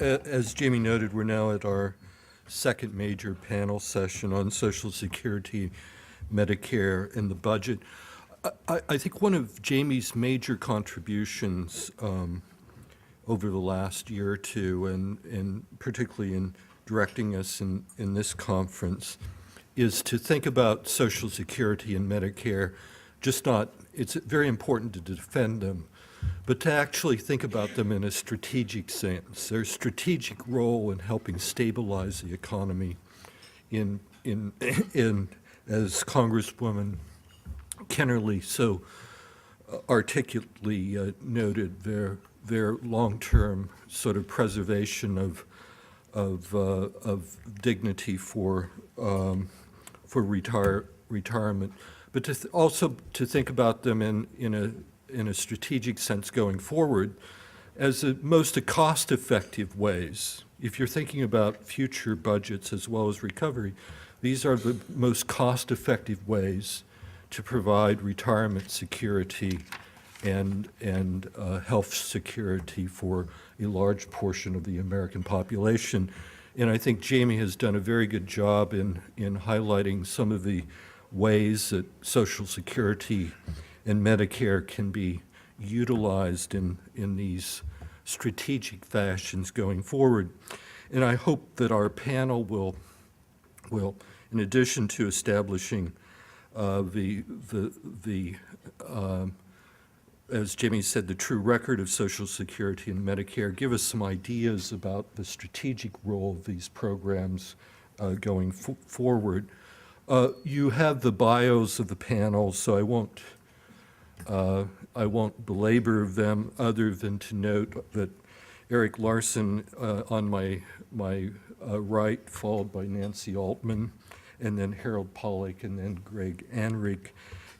As Jamie noted, we're now at our second major panel session on Social Security, Medicare, and the budget. I think one of Jamie's major contributions over the last year or two, and particularly in directing us in this conference, is to think about Social Security and Medicare, it's very important to defend them, but to actually think about them in a strategic sense. Their strategic role in helping stabilize the economy in as Congresswoman Kennerly so articulately noted, their long-term sort of preservation of dignity for retirement, but also to think about them in a strategic sense going forward as the most cost-effective ways. If you're thinking about future budgets as well as recovery, these are the most cost-effective ways to provide retirement security and health security for a large portion of the American population. And I think Jamie has done a very good job in highlighting some of the ways that Social Security and Medicare can be utilized in these strategic fashions going forward. And I hope that our panel will in addition to establishing as Jamie said, the true record of Social Security and Medicare, give us some ideas about the strategic role of these programs going forward. You have the bios of the panel, so I won't belabor them other than to note that Eric Larson on my right, followed by Nancy Altman, and then Harold Pollack, and then Greg Anrick.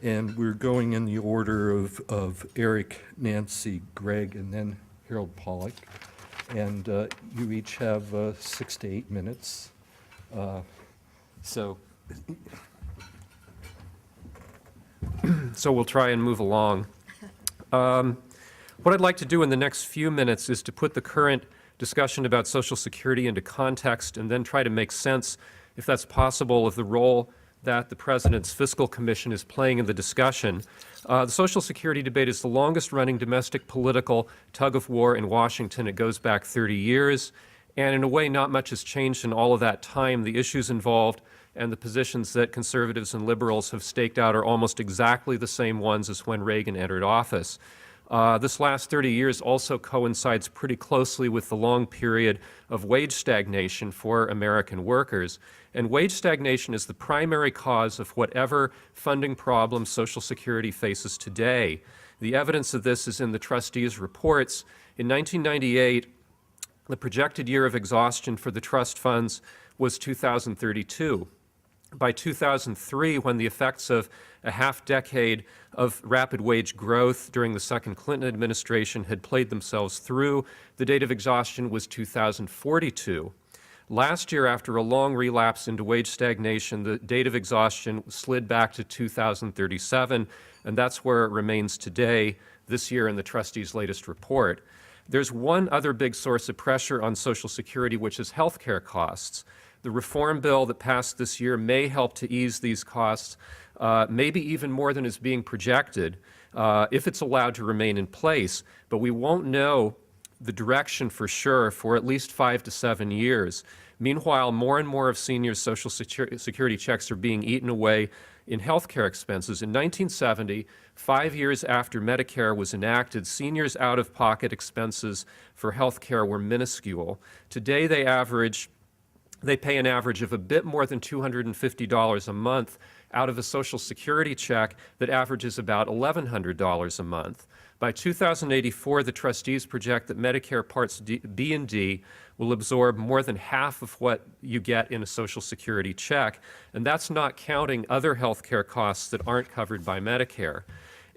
And we're going in the order of Eric, Nancy, Greg, and then Harold Pollack. And you each have 6 to 8 minutes. So we'll try and move along. What I'd like to do in the next few minutes is to put the current discussion about Social Security into context and then try to make sense, if that's possible, of the role that the President's Fiscal Commission is playing in the discussion. The Social Security debate is the longest-running domestic political tug-of-war in Washington. It goes back 30 years, and in a way, not much has changed in all of that time. The issues involved and the positions that conservatives and liberals have staked out are almost exactly the same ones as when Reagan entered office. This last 30 years also coincides pretty closely with the long period of wage stagnation for American workers. And wage stagnation is the primary cause of whatever funding problem Social Security faces today. The evidence of this is in the trustees' reports. In 1998, the projected year of exhaustion for the trust funds was 2032. By 2003, when the effects of a half-decade of rapid wage growth during the second Clinton administration had played themselves through, the date of exhaustion was 2042. Last year, after a long relapse into wage stagnation, the date of exhaustion slid back to 2037, and that's where it remains today, this year in the trustees' latest report. There's one other big source of pressure on Social Security, which is health care costs. The reform bill that passed this year may help to ease these costs, maybe even more than is being projected, if it's allowed to remain in place. But we won't know the direction for sure for at least 5 to 7 years. Meanwhile, more and more of seniors' Social Security checks are being eaten away in health care expenses. In 1970, 5 years after Medicare was enacted, seniors' out-of-pocket expenses for health care were minuscule. Today, they pay an average of a bit more than $250 a month out of a Social Security check that averages about $1,100 a month. By 2084, the trustees project that Medicare Parts B and D will absorb more than half of what you get in a Social Security check, and that's not counting other health care costs that aren't covered by Medicare.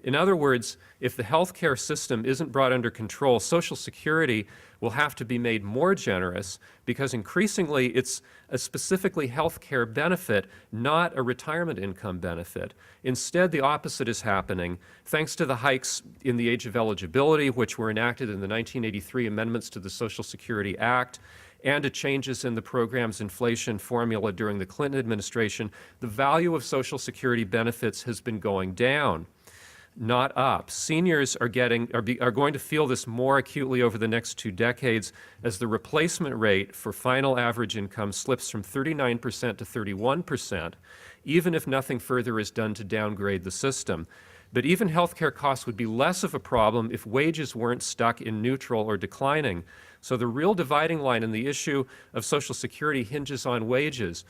In other words, if the healthcare system isn't brought under control, Social Security will have to be made more generous because increasingly it's a specifically healthcare benefit, not a retirement income benefit. Instead, the opposite is happening. Thanks to the hikes in the age of eligibility, which were enacted in the 1983 amendments to the Social Security Act, and to changes in the program's inflation formula during the Clinton administration, the value of Social Security benefits has been going down, not up. Seniors are going to feel this more acutely over the next 2 decades as the replacement rate for final average income slips from 39% to 31%, even if nothing further is done to downgrade the system. But even healthcare costs would be less of a problem if wages weren't stuck in neutral or declining. So the real dividing line in the issue of Social Security hinges on wages.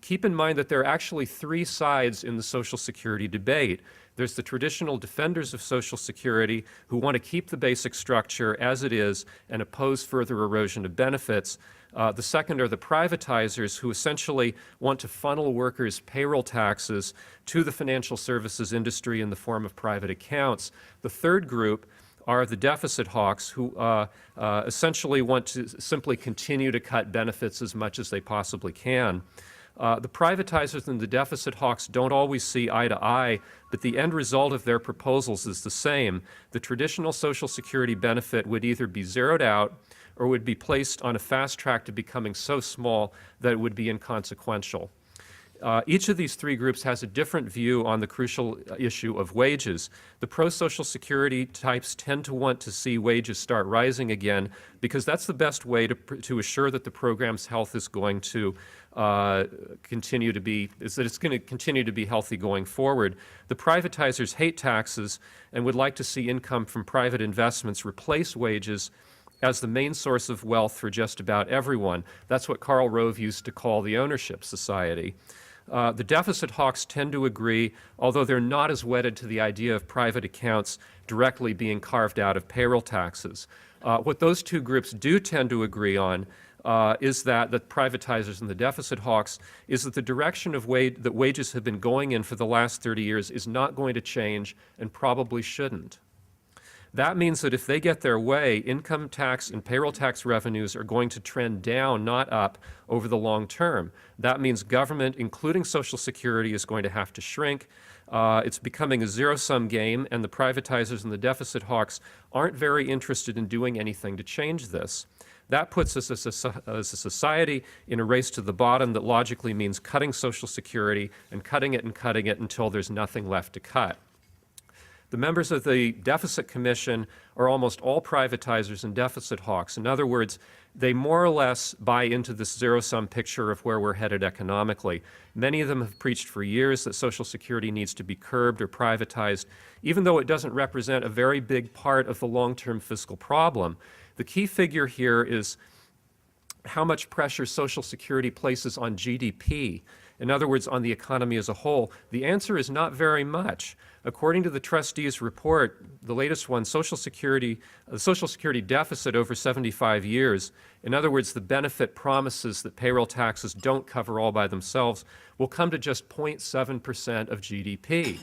Keep in mind that there are actually 3 sides in the Social Security debate. There's the traditional defenders of Social Security who want to keep the basic structure as it is and oppose further erosion of benefits. The second are the privatizers who essentially want to funnel workers' payroll taxes to the financial services industry in the form of private accounts. The third group are the deficit hawks who essentially want to simply continue to cut benefits as much as they possibly can. The privatizers and the deficit hawks don't always see eye to eye, but the end result of their proposals is the same. The traditional Social Security benefit would either be zeroed out or would be placed on a fast track to becoming so small that it would be inconsequential. Each of these 3 groups has a different view on the crucial issue of wages. The pro-Social Security types tend to want to see wages start rising again because that's the best way to assure that the program's health is going to continue to be healthy going forward. The privatizers hate taxes and would like to see income from private investments replace wages as the main source of wealth for just about everyone. That's what Karl Rove used to call the ownership society. The deficit hawks tend to agree, although they're not as wedded to the idea of private accounts directly being carved out of payroll taxes. What those 2 groups do tend to agree on is that the privatizers and the deficit hawks is that the direction of that wages have been going in for the last 30 years is not going to change and probably shouldn't. That means that if they get their way, income tax and payroll tax revenues are going to trend down, not up, over the long term. That means government, including Social Security, is going to have to shrink. It's becoming a zero-sum game, and the privatizers and the deficit hawks aren't very interested in doing anything to change this. That puts us as a society in a race to the bottom that logically means cutting Social Security and cutting it until there's nothing left to cut. The members of the Deficit Commission are almost all privatizers and deficit hawks. In other words, they more or less buy into this zero-sum picture of where we're headed economically. Many of them have preached for years that Social Security needs to be curbed or privatized, even though it doesn't represent a very big part of the long-term fiscal problem. The key figure here is how much pressure Social Security places on GDP. In other words, on the economy as a whole. The answer is not very much. According to the trustees' report, the latest one, the Social Security deficit over 75 years, in other words, the benefit promises that payroll taxes don't cover all by themselves, will come to just 0.7% of GDP.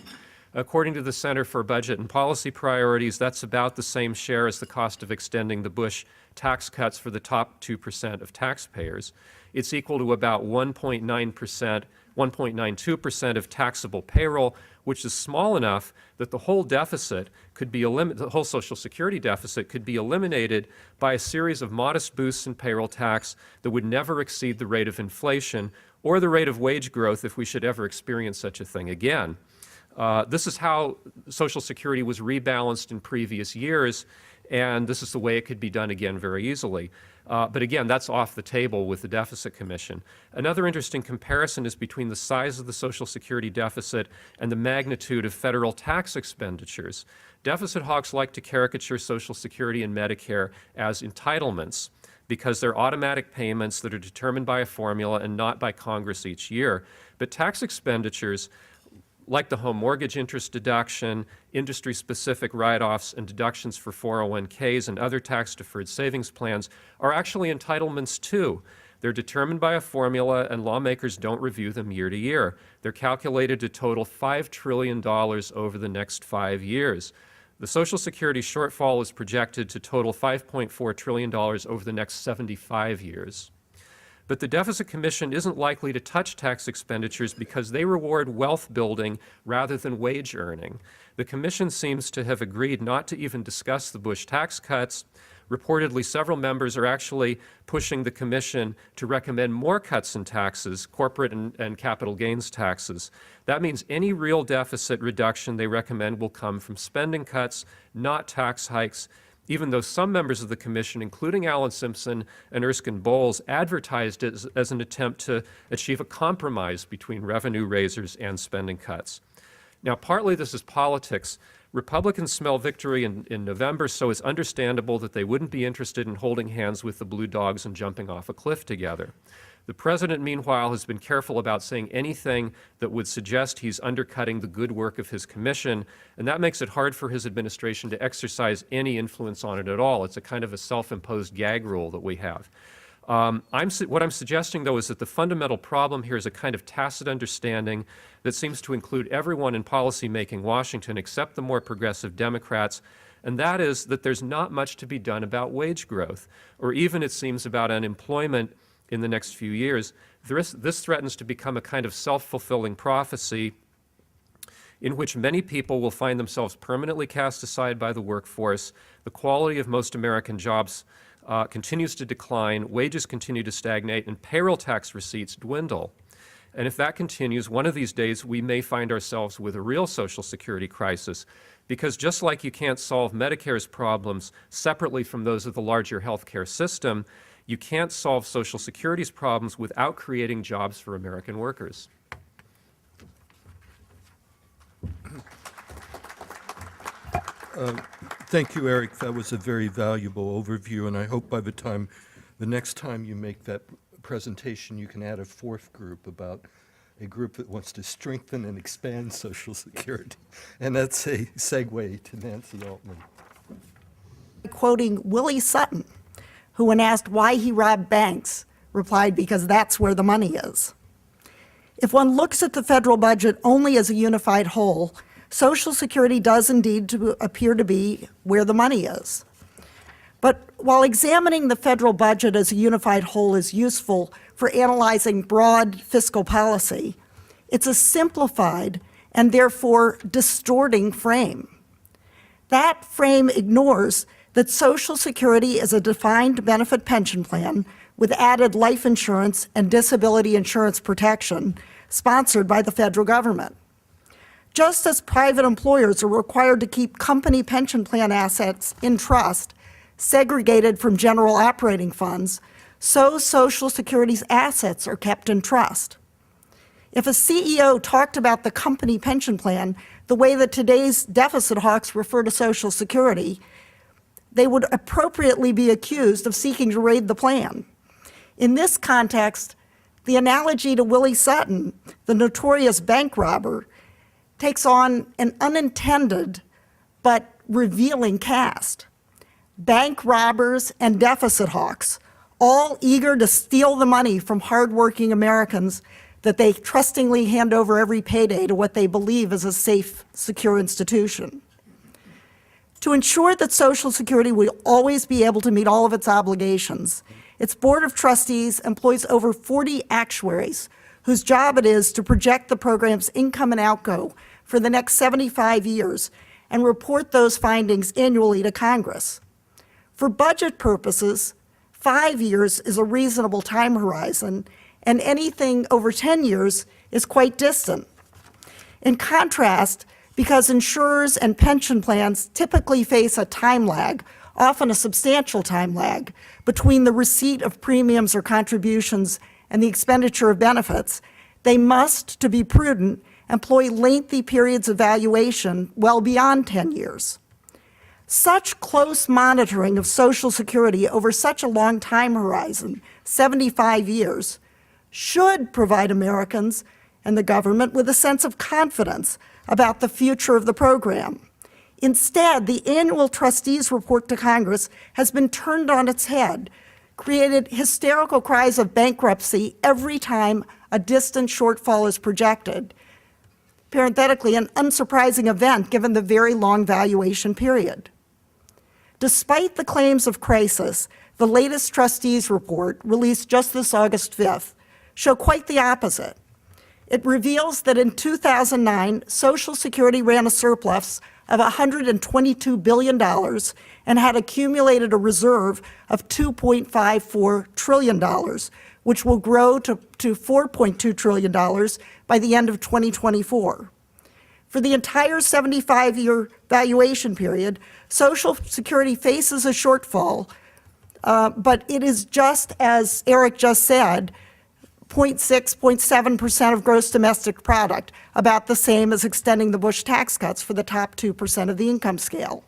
According to the Center for Budget and Policy Priorities, that's about the same share as the cost of extending the Bush tax cuts for the top 2% of taxpayers. It's equal to about 1.92% of taxable payroll, which is small enough that the whole deficit could be the whole Social Security deficit could be eliminated by a series of modest boosts in payroll tax that would never exceed the rate of inflation or the rate of wage growth if we should ever experience such a thing again. This is how Social Security was rebalanced in previous years, and this is the way it could be done again very easily. But again, that's off the table with the Deficit Commission. Another interesting comparison is between the size of the Social Security deficit and the magnitude of federal tax expenditures. Deficit hawks like to caricature Social Security and Medicare as entitlements because they're automatic payments that are determined by a formula and not by Congress each year. But tax expenditures, like the home mortgage interest deduction, industry-specific write-offs, and deductions for 401ks and other tax-deferred savings plans, are actually entitlements too. They're determined by a formula, and lawmakers don't review them year to year. They're calculated to total $5 trillion over the next 5 years. The Social Security shortfall is projected to total $5.4 trillion over the next 75 years. But the Deficit Commission isn't likely to touch tax expenditures because they reward wealth building rather than wage earning. The Commission seems to have agreed not to even discuss the Bush tax cuts. Reportedly, several members are actually pushing the Commission to recommend more cuts in taxes, corporate and capital gains taxes. That means any real deficit reduction they recommend will come from spending cuts, not tax hikes, even though some members of the Commission, including Alan Simpson and Erskine Bowles, advertised it as an attempt to achieve a compromise between revenue raisers and spending cuts. Now, partly this is politics. Republicans smell victory in November, so it's understandable that they wouldn't be interested in holding hands with the Blue Dogs and jumping off a cliff together. The president, meanwhile, has been careful about saying anything that would suggest he's undercutting the good work of his commission, and that makes it hard for his administration to exercise any influence on it at all. It's a kind of a self-imposed gag rule that we have. What I'm suggesting, though, is that the fundamental problem here is a kind of tacit understanding that seems to include everyone in policymaking Washington except the more progressive Democrats, and that is that there's not much to be done about wage growth, or even, it seems, about unemployment in the next few years. This threatens to become a kind of self-fulfilling prophecy in which many people will find themselves permanently cast aside by the workforce. The quality of most American jobs continues to decline, wages continue to stagnate, and payroll tax receipts dwindle. And if that continues, one of these days we may find ourselves with a real Social Security crisis, because just like you can't solve Medicare's problems separately from those of the larger healthcare system, you can't solve Social Security's problems without creating jobs for American workers. Thank you, Eric. That was a very valuable overview, and I hope by the next time you make that presentation, you can add a fourth group about a group that wants to strengthen and expand Social Security. And that's a segue to Nancy Altman. Quoting Willie Sutton, who, when asked why he robbed banks, replied, "Because that's where the money is." If one looks at the federal budget only as a unified whole, Social Security does indeed appear to be where the money is. But while examining the federal budget as a unified whole is useful for analyzing broad fiscal policy, it's a simplified and therefore distorting frame. That frame ignores that Social Security is a defined benefit pension plan with added life insurance and disability insurance protection sponsored by the federal government. Just as private employers are required to keep company pension plan assets in trust, segregated from general operating funds, so Social Security's assets are kept in trust. If a CEO talked about the company pension plan the way that today's deficit hawks refer to Social Security, they would appropriately be accused of seeking to raid the plan. In this context, the analogy to Willie Sutton, the notorious bank robber, takes on an unintended but revealing cast. Bank robbers and deficit hawks, all eager to steal the money from hardworking Americans that they trustingly hand over every payday to what they believe is a safe, secure institution. To ensure that Social Security will always be able to meet all of its obligations, its Board of Trustees employs over 40 actuaries whose job it is to project the program's income and outgo for the next 75 years and report those findings annually to Congress. For budget purposes, 5 years is a reasonable time horizon, and anything over 10 years is quite distant. In contrast, because insurers and pension plans typically face a time lag, often a substantial time lag, between the receipt of premiums or contributions and the expenditure of benefits, they must, to be prudent, employ lengthy periods of valuation well beyond 10 years. Such close monitoring of Social Security over such a long time horizon, 75 years, should provide Americans and the government with a sense of confidence about the future of the program. Instead, the annual trustees report to Congress has been turned on its head created hysterical cries of bankruptcy every time a distant shortfall is projected. Parenthetically, an unsurprising event given the very long valuation period. Despite the claims of crisis, the latest trustees report, released just this August 5th, show quite the opposite. It reveals that in 2009, Social Security ran a surplus of $122 billion and had accumulated a reserve of $2.54 trillion, which will grow to $4.2 trillion by the end of 2024. For the entire 75-year valuation period, Social Security faces a shortfall, but it is just, as Eric just said, 0.6, 0.7% of gross domestic product, about the same as extending the Bush tax cuts for the top 2% of the income scale.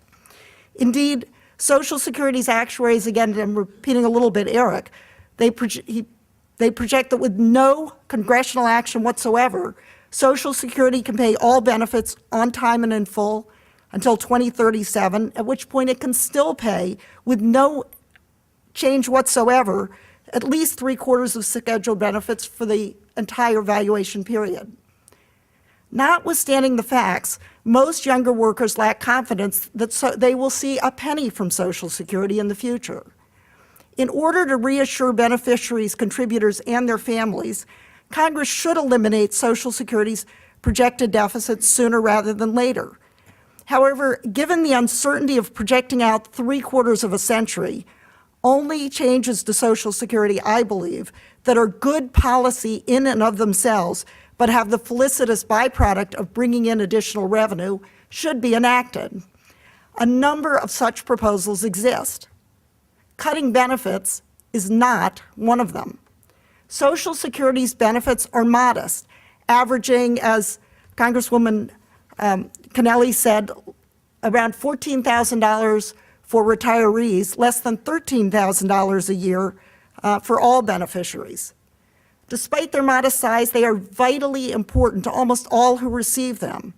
Indeed, Social Security's actuaries, again, I'm repeating a little bit, Eric, they project that with no congressional action whatsoever, Social Security can pay all benefits on time and in full until 2037, at which point it can still pay with no change whatsoever at least 3/4 of scheduled benefits for the entire valuation period. Notwithstanding the facts, most younger workers lack confidence that they will see a penny from Social Security in the future. In order to reassure beneficiaries, contributors, and their families, Congress should eliminate Social Security's projected deficits sooner rather than later. However, given the uncertainty of projecting out 3/4 of a century, only changes to Social Security, I believe, that are good policy in and of themselves, but have the felicitous byproduct of bringing in additional revenue, should be enacted. A number of such proposals exist. Cutting benefits is not one of them. Social Security's benefits are modest, averaging, as Congresswoman Kennelly said, around $14,000 for retirees, less than $13,000 a year for all beneficiaries. Despite their modest size, they are vitally important to almost all who receive them.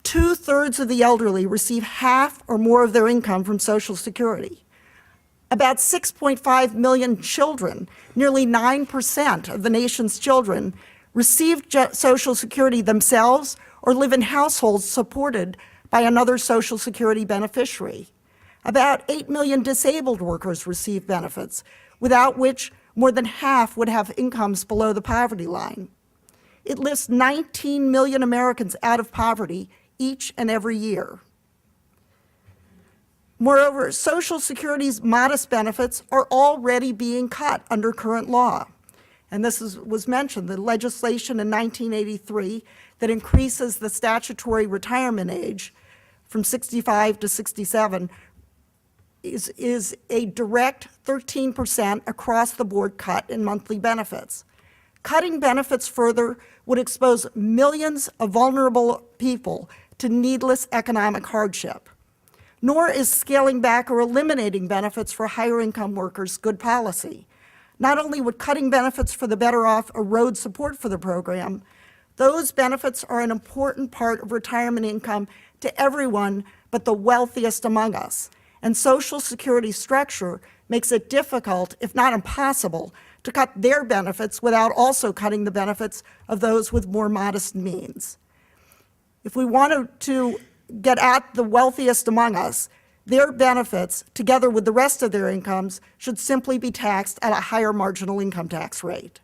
2/3 of the elderly receive half or more of their income from Social Security. About 6.5 million children, nearly 9% of the nation's children, receive Social Security themselves or live in households supported by another Social Security beneficiary. About 8 million disabled workers receive benefits, without which more than half would have incomes below the poverty line. It lifts 19 million Americans out of poverty each and every year. Moreover, Social Security's modest benefits are already being cut under current law. And this was mentioned, the legislation in 1983 that increases the statutory retirement age from 65 to 67 is a direct 13% across-the-board cut in monthly benefits. Cutting benefits further would expose millions of vulnerable people to needless economic hardship. Nor is scaling back or eliminating benefits for higher-income workers good policy. Not only would cutting benefits for the better off erode support for the program, those benefits are an important part of retirement income to everyone but the wealthiest among us. And Social Security's structure makes it difficult, if not impossible, to cut their benefits without also cutting the benefits of those with more modest means. If we wanted to get at the wealthiest among us, their benefits, together with the rest of their incomes, should simply be taxed at a higher marginal income tax rate.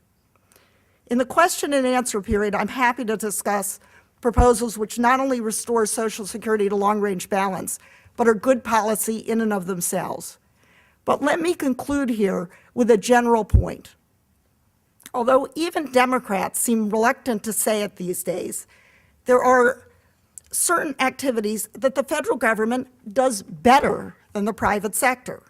In the question and answer period, I'm happy to discuss proposals which not only restore Social Security to long-range balance, but are good policy in and of themselves. But let me conclude here with a general point. Although even Democrats seem reluctant to say it these days, there are certain activities that the federal government does better than the private sector.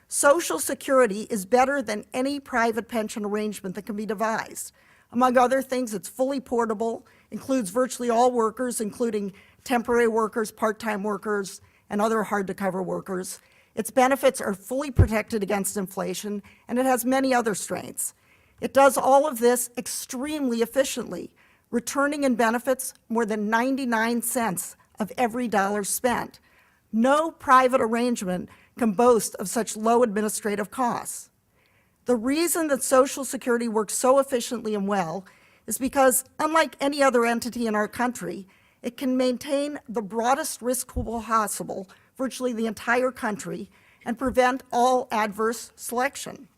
Social Security is better than any private pension arrangement that can be devised. Among other things, it's fully portable, includes virtually all workers, including temporary workers, part-time workers, and other hard-to-cover workers. Its benefits are fully protected against inflation, and it has many other strengths. It does all of this extremely efficiently, returning in benefits more than 99 cents of every dollar spent. No private arrangement can boast of such low administrative costs. The reason that Social Security works so efficiently and well is because, unlike any other entity in our country, it can maintain the broadest risk pool possible, virtually the entire country, and prevent all adverse selection.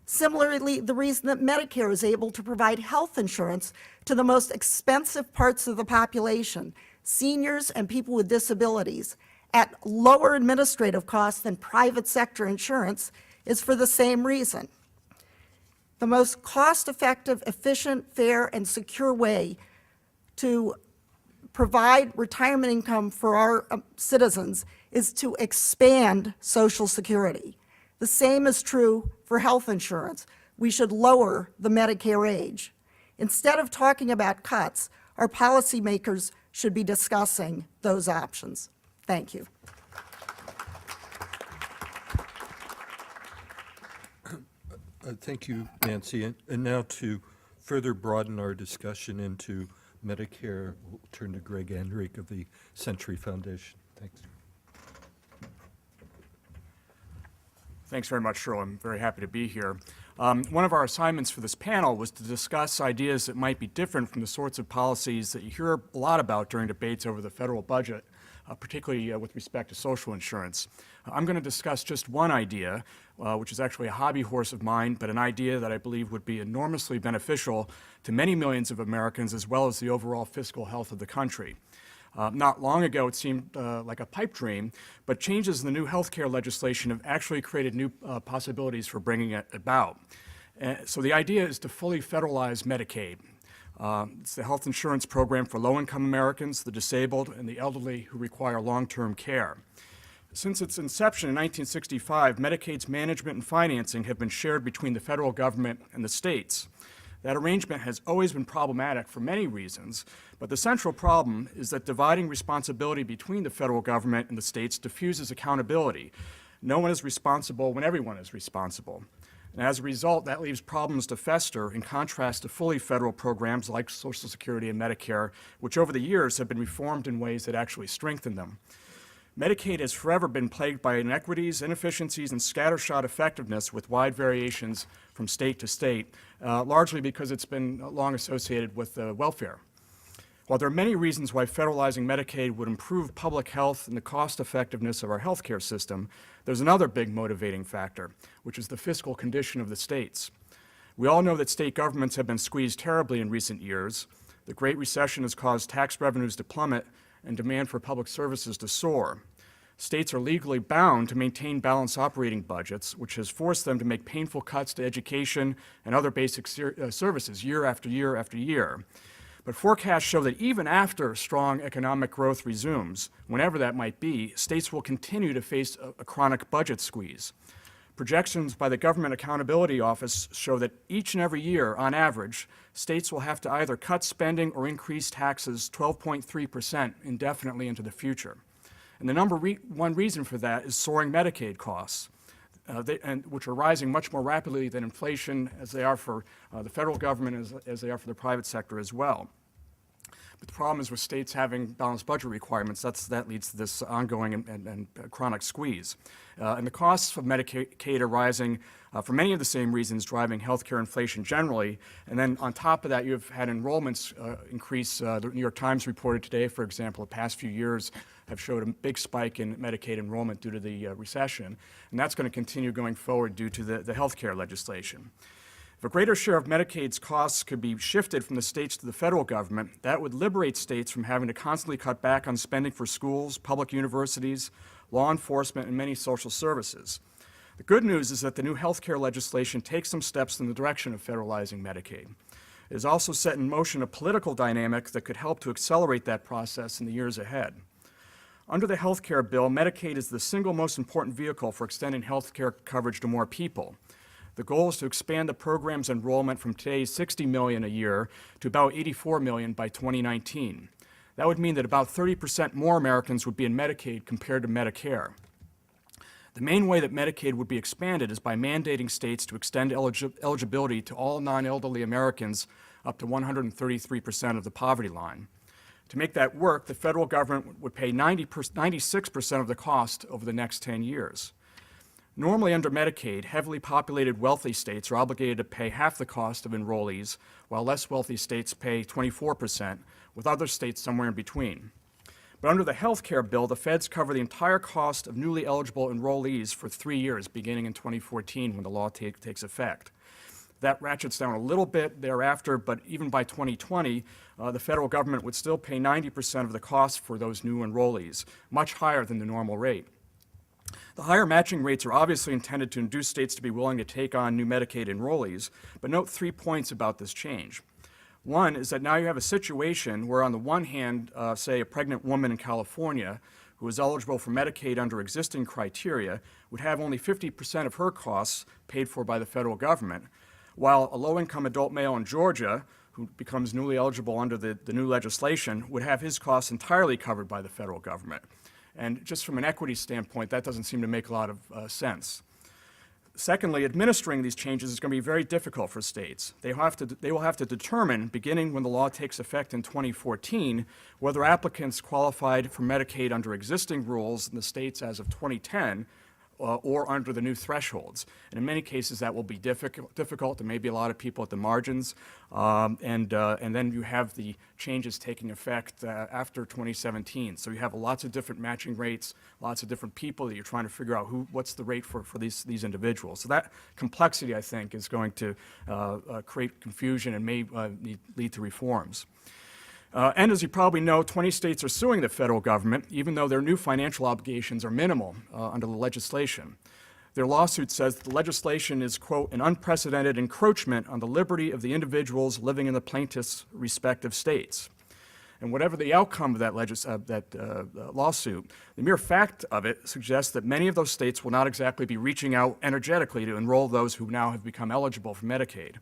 Similarly, the reason that Medicare is able to provide health insurance to the most expensive parts of the population, seniors and people with disabilities, at lower administrative costs than private sector insurance, is for the same reason. The most cost-effective, efficient, fair, and secure way to provide retirement income for our citizens is to expand Social Security. The same is true for health insurance. We should lower the Medicare age. Instead of talking about cuts, our policymakers should be discussing those options. Thank you. Thank you, Nancy. And now to further broaden our discussion into Medicare, we'll turn to Greg Enrique of the Century Foundation. Thanks. Thanks very much, Cheryl. I'm very happy to be here. One of our assignments for this panel was to discuss ideas that might be different from the sorts of policies that you hear a lot about during debates over the federal budget, particularly with respect to social insurance. I'm going to discuss just one idea, which is actually a hobby horse of mine, but an idea that I believe would be enormously beneficial to many millions of Americans as well as the overall fiscal health of the country. Not long ago, it seemed like a pipe dream, but changes in the new health care legislation have actually created new possibilities for bringing it about. So the idea is to fully federalize Medicaid. It's the health insurance program for low-income Americans, the disabled, and the elderly who require long-term care. Since its inception in 1965, Medicaid's management and financing have been shared between the federal government and the states. That arrangement has always been problematic for many reasons, but the central problem is that dividing responsibility between the federal government and the states diffuses accountability. No one is responsible when everyone is responsible. And as a result, that leaves problems to fester in contrast to fully federal programs like Social Security and Medicare, which over the years have been reformed in ways that actually strengthen them. Medicaid has forever been plagued by inequities, inefficiencies, and scattershot effectiveness with wide variations from state to state, largely because it's been long associated with welfare. While there are many reasons why federalizing Medicaid would improve public health and the cost effectiveness of our healthcare system, there's another big motivating factor, which is the fiscal condition of the states. We all know that state governments have been squeezed terribly in recent years. The Great Recession has caused tax revenues to plummet and demand for public services to soar. States are legally bound to maintain balanced operating budgets, which has forced them to make painful cuts to education and other basic services year after year after year. But forecasts show that even after strong economic growth resumes, whenever that might be, states will continue to face a chronic budget squeeze. Projections by the Government Accountability Office show that each and every year, on average, states will have to either cut spending or increase taxes 12.3% indefinitely into the future. And the number one reason for that is soaring Medicaid costs, which are rising much more rapidly than inflation as they are for the federal government as they are for the private sector as well. But the problem is with states having balanced budget requirements, that leads to this ongoing and chronic squeeze. And the costs of Medicaid are rising for many of the same reasons driving healthcare inflation generally. And then on top of that, you've had enrollments increase. The New York Times reported today, for example, the past few years have showed a big spike in Medicaid enrollment due to the recession. And that's going to continue going forward due to the healthcare legislation. If a greater share of Medicaid's costs could be shifted from the states to the federal government, that would liberate states from having to constantly cut back on spending for schools, public universities, law enforcement, and many social services. The good news is that the new health care legislation takes some steps in the direction of federalizing Medicaid. It has also set in motion a political dynamic that could help to accelerate that process in the years ahead. Under the health care bill, Medicaid is the single most important vehicle for extending health care coverage to more people. The goal is to expand the program's enrollment from today's 60 million a year to about 84 million by 2019. That would mean that about 30% more Americans would be in Medicaid compared to Medicare. The main way that Medicaid would be expanded is by mandating states to extend eligibility to all non-elderly Americans up to 133% of the poverty line. To make that work, the federal government would pay 96% of the cost over the next 10 years. Normally under Medicaid, heavily populated wealthy states are obligated to pay half the cost of enrollees, while less wealthy states pay 24%, with other states somewhere in between. But under the health care bill, the feds cover the entire cost of newly eligible enrollees for 3 years, beginning in 2014 when the law takes effect. That ratchets down a little bit thereafter, but even by 2020, the federal government would still pay 90% of the cost for those new enrollees, much higher than the normal rate. The higher matching rates are obviously intended to induce states to be willing to take on new Medicaid enrollees, but note 3 points about this change. One is that now you have a situation where on the one hand, say a pregnant woman in California who is eligible for Medicaid under existing criteria would have only 50% of her costs paid for by the federal government, while a low-income adult male in Georgia who becomes newly eligible under the new legislation would have his costs entirely covered by the federal government. And just from an equity standpoint, that doesn't seem to make a lot of sense. Secondly, administering these changes is going to be very difficult for states. They will have to determine, beginning when the law takes effect in 2014, whether applicants qualified for Medicaid under existing rules in the states as of 2010 or under the new thresholds. And in many cases, that will be difficult. There may be a lot of people at the margins. And then you have the changes taking effect after 2017. So you have lots of different matching rates, lots of different people that you're trying to figure out what's the rate for these individuals. So that complexity, I think, is going to create confusion and may lead to reforms. And as you probably know, 20 states are suing the federal government, even though their new financial obligations are minimal under the legislation. Their lawsuit says that the legislation is, quote, an unprecedented encroachment on the liberty of the individuals living in the plaintiff's respective states. And whatever the outcome of that lawsuit, the mere fact of it suggests that many of those states will not exactly be reaching out energetically to enroll those who now have become eligible for Medicaid.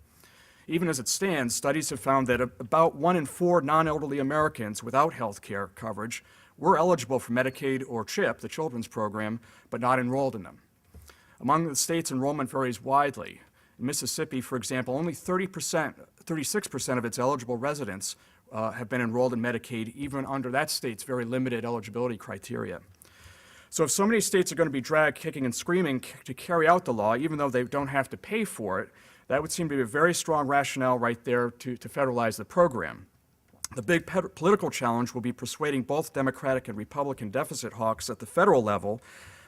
Even as it stands, studies have found that about 1 in 4 non-elderly Americans without health care coverage were eligible for Medicaid or CHIP, the children's program, but not enrolled in them. Among the states, enrollment varies widely. In Mississippi, for example, only 36% of its eligible residents have been enrolled in Medicaid, even under that state's very limited eligibility criteria. So if so many states are going to be dragged kicking and screaming to carry out the law, even though they don't have to pay for it, that would seem to be a very strong rationale right there to federalize the program. The big political challenge will be persuading both Democratic and Republican deficit hawks at the federal level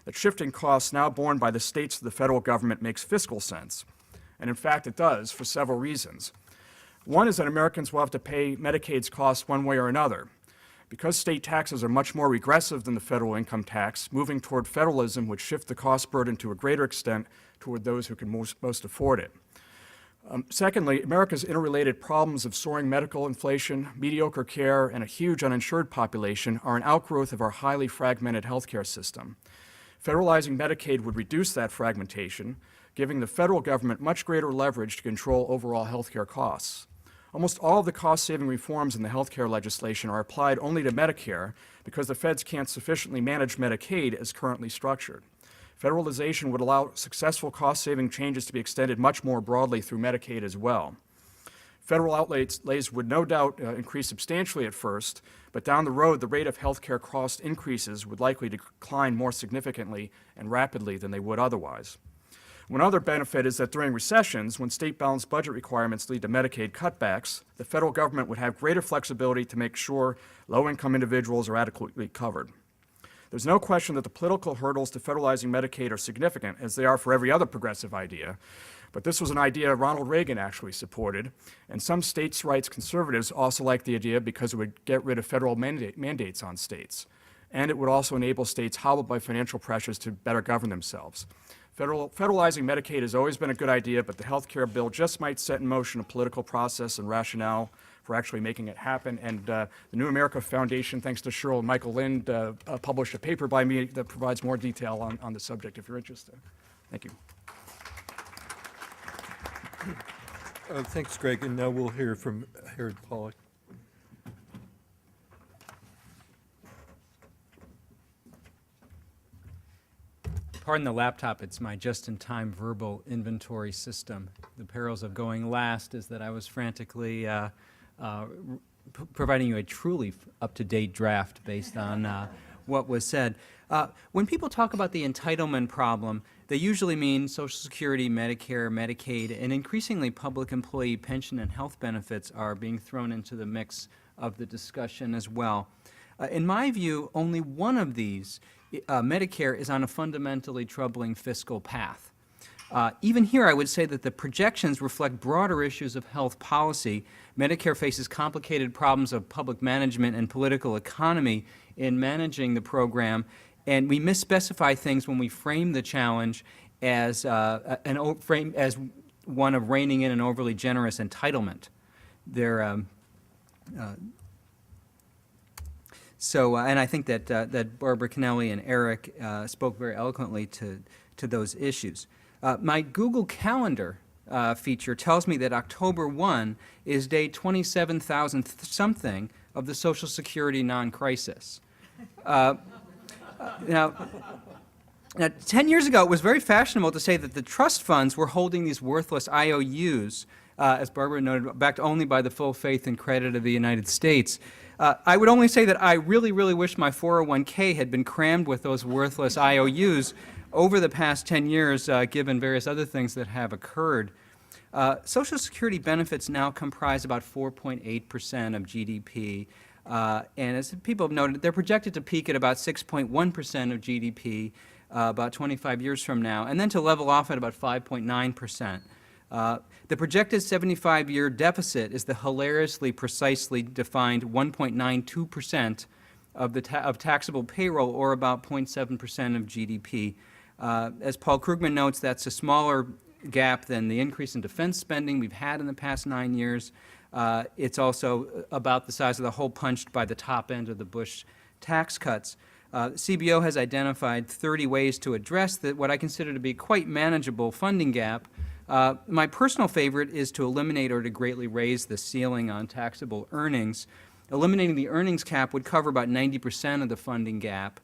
that shifting costs now borne by the states to the federal government makes fiscal sense. And in fact, it does for several reasons. One is that Americans will have to pay Medicaid's costs one way or another. Because state taxes are much more regressive than the federal income tax, moving toward federalism would shift the cost burden to a greater extent toward those who can most afford it. Secondly, America's interrelated problems of soaring medical inflation, mediocre care, and a huge uninsured population are an outgrowth of our highly fragmented healthcare system. Federalizing Medicaid would reduce that fragmentation, giving the federal government much greater leverage to control overall healthcare costs. Almost all of the cost-saving reforms in the healthcare legislation are applied only to Medicare because the feds can't sufficiently manage Medicaid as currently structured. Federalization would allow successful cost-saving changes to be extended much more broadly through Medicaid as well. Federal outlays would no doubt increase substantially at first, but down the road, the rate of healthcare cost increases would likely decline more significantly and rapidly than they would otherwise. One other benefit is that during recessions, when state-balanced budget requirements lead to Medicaid cutbacks, the federal government would have greater flexibility to make sure low-income individuals are adequately covered. There's no question that the political hurdles to federalizing Medicaid are significant, as they are for every other progressive idea. But this was an idea Ronald Reagan actually supported, and some states' rights conservatives also liked the idea because it would get rid of federal mandates on states. And it would also enable states hobbled by financial pressures to better govern themselves. Federalizing Medicaid has always been a good idea, but the health care bill just might set in motion a political process and rationale for actually making it happen. And the New America Foundation, thanks to Cheryl and Michael Lind, published a paper by me that provides more detail on the subject if you're interested. Thank you. Thanks, Greg. And now we'll hear from Harold Pollack. Pardon the laptop, it's my just-in-time verbal inventory system. The perils of going last is that I was frantically providing you a truly up-to-date draft based on what was said. When people talk about the entitlement problem, They usually mean Social Security, Medicare, Medicaid, and increasingly public employee pension and health benefits are being thrown into the mix of the discussion as well. In my view, only one of these, Medicare, is on a fundamentally troubling fiscal path. Even here, I would say that the projections reflect broader issues of health policy. Medicare faces complicated problems of public management and political economy in managing the program, and we misspecify things when we frame the challenge as, as one of reining in an overly generous entitlement. And I think that, that Barbara Kennelly and Eric spoke very eloquently to those issues. My Google Calendar feature tells me that October 1 is day 27,000 something of the Social Security non-crisis. Now, 10 years ago, it was very fashionable to say that the trust funds were holding these worthless IOUs, as Barbara noted, backed only by the full faith and credit of the United States. I would only say that I really, really wish my 401k had been crammed with those worthless IOUs over the past 10 years, given various other things that have occurred. Social Security benefits now comprise about 4.8% of GDP. And as people have noted, they're projected to peak at about 6.1% of GDP about 25 years from now, and then to level off at about 5.9%. The projected 75-year deficit is the hilariously precisely defined 1.92% of taxable payroll, or about 0.7% of GDP. As Paul Krugman notes, that's a smaller gap than the increase in defense spending we've had in the past 9 years. It's also about the size of the hole punched by the top end of the Bush tax cuts. CBO has identified 30 ways to address what I consider to be quite manageable funding gap. My personal favorite is to eliminate or to greatly raise the ceiling on taxable earnings. Eliminating the earnings cap would cover about 90% of the funding gap.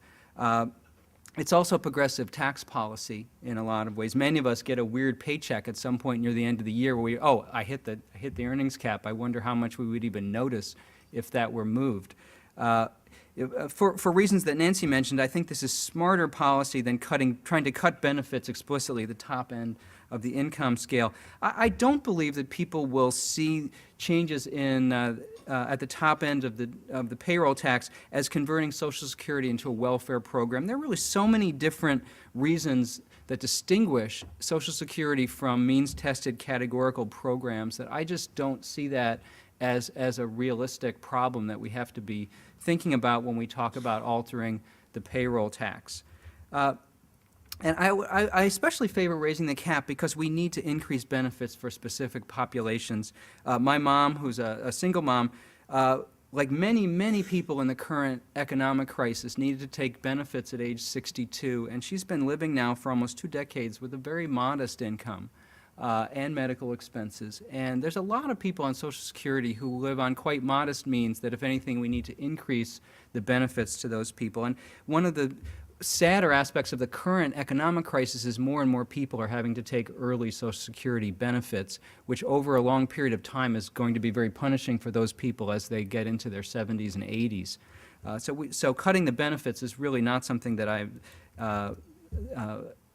It's also progressive tax policy in a lot of ways. Many of us get a weird paycheck at some point near the end of the year where I hit the earnings cap. I wonder how much we would even notice if that were moved. For reasons that Nancy mentioned, I think this is smarter policy than trying to cut benefits explicitly at the top end of the income scale. I don't believe that people will see changes in at the top end of the payroll tax as converting Social Security into a welfare program. There are really so many different reasons that distinguish Social Security from means-tested categorical programs that I just don't see that as a realistic problem that we have to be thinking about when we talk about altering the payroll tax. And I especially favor raising the cap because we need to increase benefits for specific populations. My mom, who's a single mom, like many, many people in the current economic crisis, needed to take benefits at age 62, and she's been living now for almost 2 decades with a very modest income and medical expenses. And there's a lot of people on Social Security who live on quite modest means that, if anything, we need to increase the benefits to those people. And one of the sadder aspects of the current economic crisis is more and more people are having to take early Social Security benefits, which over a long period of time is going to be very punishing for those people as they get into their 70s and 80s. So cutting the benefits is really not something that I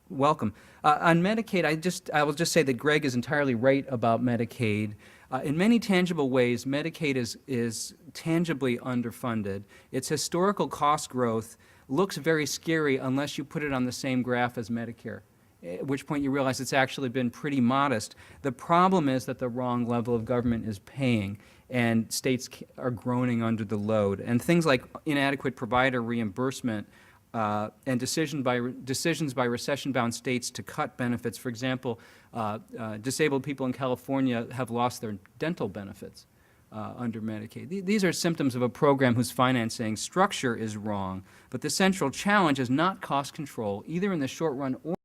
welcome. On Medicaid, I will just say that Greg is entirely right about Medicaid. In many tangible ways, Medicaid is tangibly underfunded. Its historical cost growth looks very scary unless you put it on the same graph as Medicare, at which point you realize it's actually been pretty modest. The problem is that the wrong level of government is paying, and states are groaning under the load. And things like inadequate provider reimbursement and decisions by recession-bound states to cut benefits. For example, disabled people in California have lost their dental benefits under Medicaid. These are symptoms of a program whose financing structure is wrong, but the central challenge is not cost control, either in the short run or